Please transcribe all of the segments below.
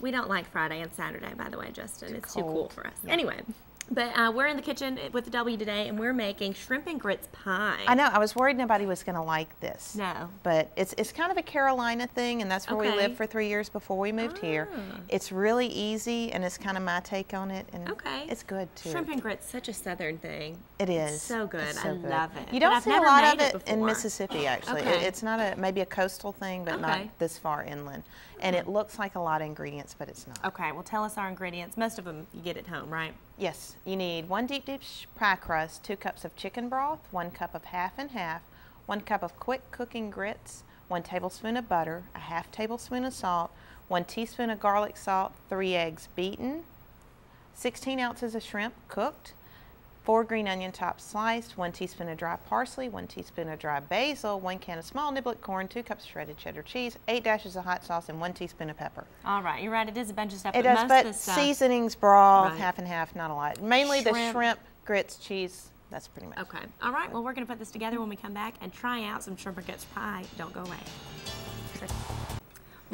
We don't like Friday and Saturday, by the way, Justin. It's too cold. cool for us. Yeah. Anyway, but we're in the kitchen with the W today, and we're making shrimp and grits pie. I know. I was worried nobody was going to like this. No. But it's kind of a Carolina thing, and that's where we Okay. lived for 3 years before we moved here. It's really easy, and it's kind of my take on it. And Okay. it's good, too. Shrimp and grits, such a southern thing. It is. So good. It's so I good. love it. You But don't I've see a never lot made of it in before. Mississippi, actually. Okay. It's not maybe a coastal thing, but not Okay. this far inland. And it looks like a lot of ingredients, but it's not. Okay, well, tell us our ingredients. Most of them you get at home, right? Yes, you need 1 deep dish pie crust, 2 cups of chicken broth, 1 cup of half and half, 1 cup of quick cooking grits, 1 tablespoon of butter, a half tablespoon of salt, 1 teaspoon of garlic salt, 3 eggs beaten, 16 ounces of shrimp cooked, 4 green onion tops sliced, 1 teaspoon of dry parsley, 1 teaspoon of dry basil, 1 can of small niblet corn, 2 cups shredded cheddar cheese, 8 dashes of hot sauce, and 1 teaspoon of pepper. All right, you're right. It is a bunch of stuff. It but does, most but of the stuff, seasonings, broth, Right. half and half, not a lot. Mainly the Shrimp. shrimp, grits, cheese, that's pretty much. Okay. All right. Well, we're going to put this together when we come back and try out some shrimp and grits pie. Don't go away.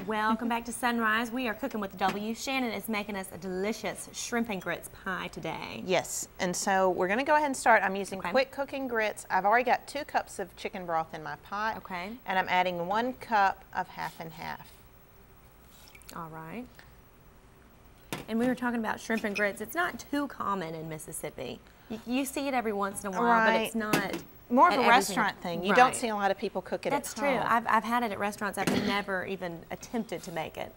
Welcome back to Sunrise. We are cooking with W. Shannon is making us a delicious shrimp and grits pie today. Yes, and so we're going to go ahead and start. I'm using Okay. quick cooking grits. I've already got 2 cups of chicken broth in my pot. Okay. And I'm adding 1 cup of half and half. All right. And we were talking about shrimp and grits. It's not too common in Mississippi. You see it every once in a while, but it's not More of at a everything. restaurant thing. You don't Right. see a lot of people cook it That's at true. home. I've had it at restaurants. I've never even attempted to make it.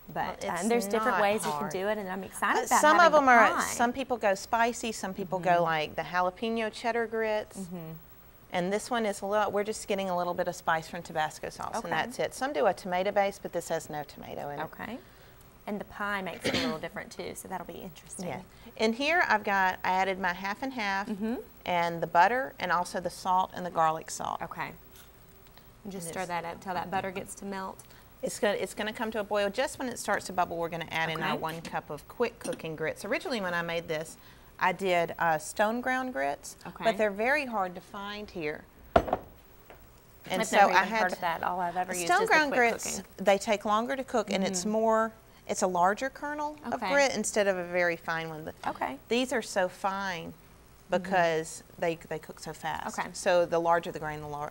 But Well, it's and there's different not ways you hard. can do it, and I'm excited about Some having of them the are, pie. some people go spicy, some people go like the jalapeno cheddar grits. And this one is a little, we're just getting a little bit of spice from Tabasco sauce, Okay. and that's it. Some do a tomato base, but this has no tomato in it. Okay. And the pie makes it a little different too, so that'll be interesting. Yeah. In here, I added my half and half, and the butter, and also the salt and the garlic salt. Okay. And just stir that up until that butter gets to melt. It's going to come to a boil. Just when it starts to bubble, we're going to add in our Okay. 1 cup of quick cooking grits. Originally, when I made this, I did stone ground grits, Okay. but they're very hard to find here. And I've so never I even had heard of that. All I've ever used stone is the ground quick grits. cooking. They take longer to cook, and it's a larger kernel of Okay. grit instead of a very fine one. Okay. These are so fine because they cook so fast. Okay. So the larger the grain, the longer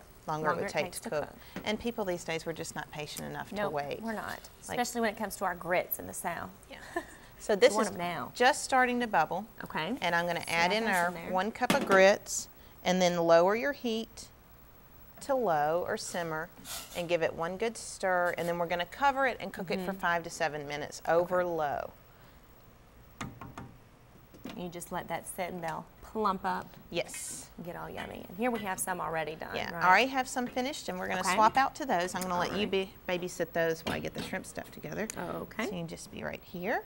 it would it take takes to to cook. cook. And people these days, we're just not patient enough to No, wait. we're not. Like- Especially when it comes to our grits in the South. Yeah. So this want is 'em now. just starting to bubble. Okay. And I'm going to add that in goes our in there. 1 cup of grits, and then lower your heat to low or simmer and give it 1 good stir, and then we're going to cover it and cook it for 5 to 7 minutes over low. You just let that sit and they'll plump up Yes. and get all yummy. And here we have some already done, Yeah, right? I already have some finished, and we're going to Okay. swap out to those. I'm going to let you babysit those while I get the shrimp stuff together. Okay. So you can just be right here.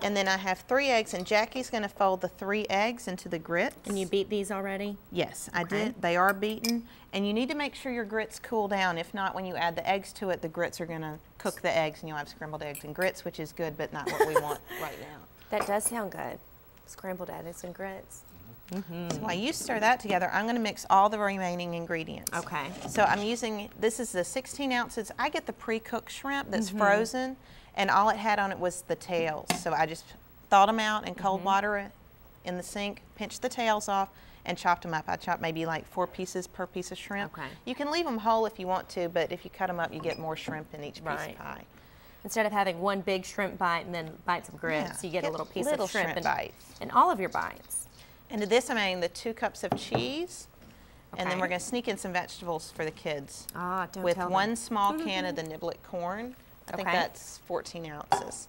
And then I have 3 eggs, and Jackie's going to fold the 3 eggs into the grits. And you beat these already? Yes, I Okay. did. They are beaten, and you need to make sure your grits cool down. If not, when you add the eggs to it, the grits are going to cook the eggs, and you'll have scrambled eggs and grits, which is good, but not what we want right now. That does sound good. Scrambled eggs and grits. So while you stir that together, I'm going to mix all the remaining ingredients. Okay. So I'm using, this is the 16 ounces. I get the pre-cooked shrimp that's frozen, and all it had on it was the tails. So I just thawed them out in cold water in the sink, pinched the tails off, and chopped them up. I chopped maybe like 4 pieces per piece of shrimp. Okay. You can leave them whole if you want to, but if you cut them up, you get more shrimp in each piece Right. of pie. Instead of having one big shrimp bite and then bites of grits, Yeah, you get a little piece little of shrimp, bites. in all of your bites. And to this, I'm adding the 2 cups of cheese, and then Okay. we're going to sneak in some vegetables for the kids. Ah, don't with tell them. 1 small can of the niblet corn. I think Okay. that's 14 ounces.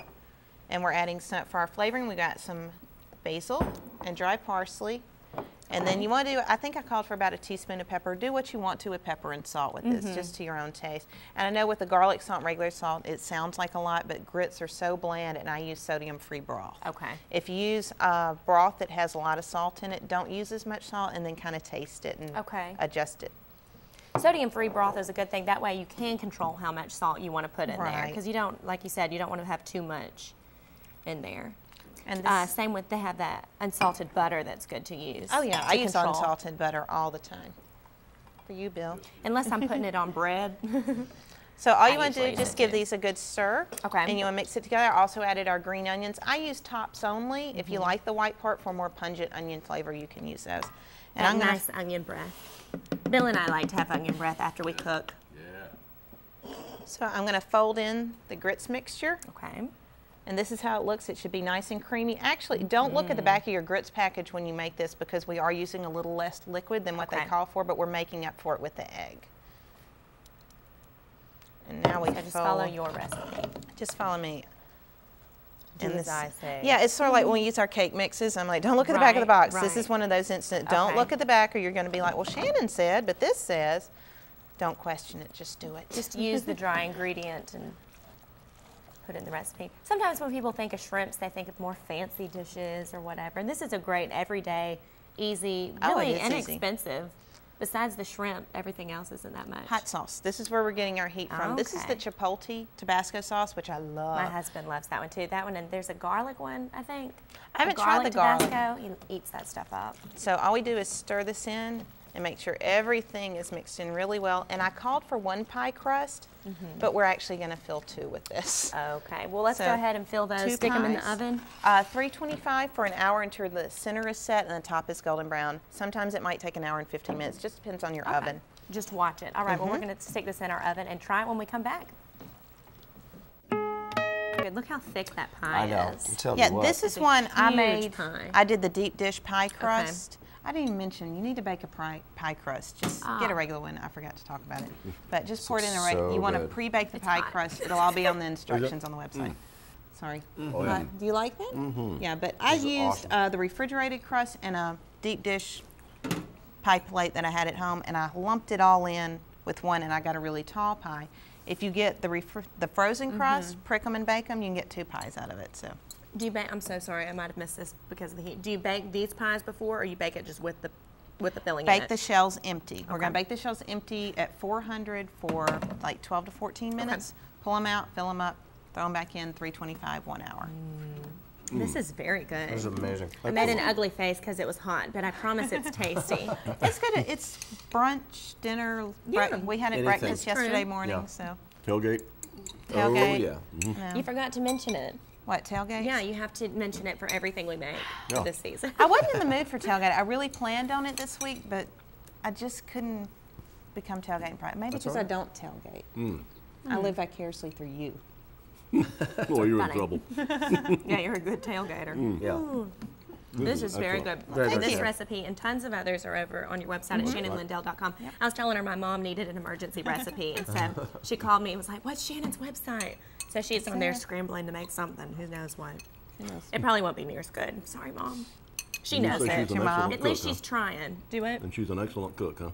And we're adding some, for our flavoring, we got some basil and dry parsley. And then you want to do, I think I called for about a teaspoon of pepper. Do what you want to with pepper and salt with this, just to your own taste. And I know with the garlic salt and regular salt, it sounds like a lot, but grits are so bland, and I use sodium-free broth. Okay. If you use broth that has a lot of salt in it, don't use as much salt, and then kind of taste it and Okay. adjust it. Sodium-free broth is a good thing. That way you can control how much salt you want to put in there. Right. Because you don't, like you said, you don't want to have too much in there. And this, Same with, they have that unsalted butter that's good to use. oh yeah, to I use control. unsalted butter all the time. For you, Bill. Unless I'm putting it on bread. So all I you want to usually do, use just it give too. these a good stir. Okay. And you want to mix it together. I also added our green onions. I use tops only. If you like the white part for more pungent onion flavor, you can use those. And That I'm gonna nice onion breath. Bill and I like to have onion breath after we cook. So I'm going to fold in the grits mixture. Okay. And this is how it looks. It should be nice and creamy. Actually, don't look at the back of your grits package when you make this because we are using a little less liquid than what they Okay. call for, but we're making up for it with the egg. And now we So just follow your recipe. Just follow me. Do And as I say. Yeah, it's sort of like when we use our cake mixes. I'm like, don't look at the back of the Right, box. This is right. one of those instances. Don't Okay. look at the back or you're going to be like, well, Shannon said, but this says. Don't question it. Just do it. Just use the dry ingredient and put it in the recipe. Sometimes when people think of shrimps, they think of more fancy dishes or whatever. And this is a great everyday, easy, Oh, it really is easy. inexpensive. Besides the shrimp, everything else isn't that much. Hot sauce. This is where we're getting our heat from. This is the Okay. Chipotle Tabasco sauce, which I love. My husband loves that one too. That one, and there's a garlic one, I think. I haven't A tried the garlic. Tabasco. He eats that stuff up. So all we do is stir this in and make sure everything is mixed in really well. And I called for 1 pie crust, but we're actually going to fill 2 with this. Okay, well let's So, go ahead and fill those. 2 Stick them in the pies. oven. 325 for an hour until the center is set and the top is golden brown. Sometimes it might take an hour and 15 minutes. Just depends on your Okay. oven. Just watch it. All right, well we're going to stick this in our oven and try it when we come back. Good. Look how thick that pie I know. is. Tell Yeah, you what. this is It's a one I huge made. pie. I did the deep dish pie crust. I didn't even mention you need to bake a pie crust. Just get a Ah. regular one. I forgot to talk about it. But just pour it in a So regular. You want to good. pre-bake the It's pie hot. crust. It'll all be on the instructions on the website. Sorry. Oh, yeah. Do you like that? Yeah, but I This is used awesome. the refrigerated crust and a deep dish pie plate that I had at home, and I lumped it all in with one, and I got a really tall pie. If you get the frozen crust, prick them and bake them, you can get 2 pies out of it. So. Do you bake? I'm so sorry, I might have missed this because of the heat. Do you bake these pies before, or you bake it just with the filling in Bake it? the shells empty. We're Okay. going to bake the shells empty at 400 for like 12 to 14 minutes. Pull them out, fill them up, throw them back in, 325, 1 hour. This is very good. This is amazing. I made an ugly face because it was hot, but I promise it's tasty. It's good. It's brunch, dinner. Yeah. We had it Anything. breakfast True. yesterday morning, Yeah. so. Tailgate. Tailgate. Oh, yeah. Mhm. You forgot to mention it. What, tailgate? Yeah, you have to mention it for everything we make Yeah. this season. I wasn't in the mood for tailgate. I really planned on it this week, but I just couldn't become tailgating pride. Maybe That's because all I right. don't tailgate. I live vicariously through you. Well, you're in funny. trouble. Yeah, you're a good tailgater. Yeah. This is very good. excellent. Very And good. this recipe and tons of others are over on your website at shannonlindell.com. I was telling her my mom needed an emergency recipe, and so she called me and was like, "What's Shannon's website?" So she's on there scrambling to make something. Who knows what? It probably won't be near as good. Sorry, Mom. She You knows say it. she's an Your mom. excellent At least cook, she's trying. Do it. huh? And she's an excellent cook, huh?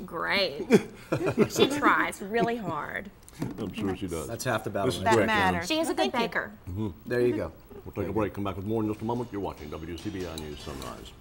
Great. She tries really hard. I'm sure she does. That's half the battle. This is right That great, matters. She is a good baker. There you go. We'll take a break, come back with more in just a moment. You're watching WCBI News Sunrise.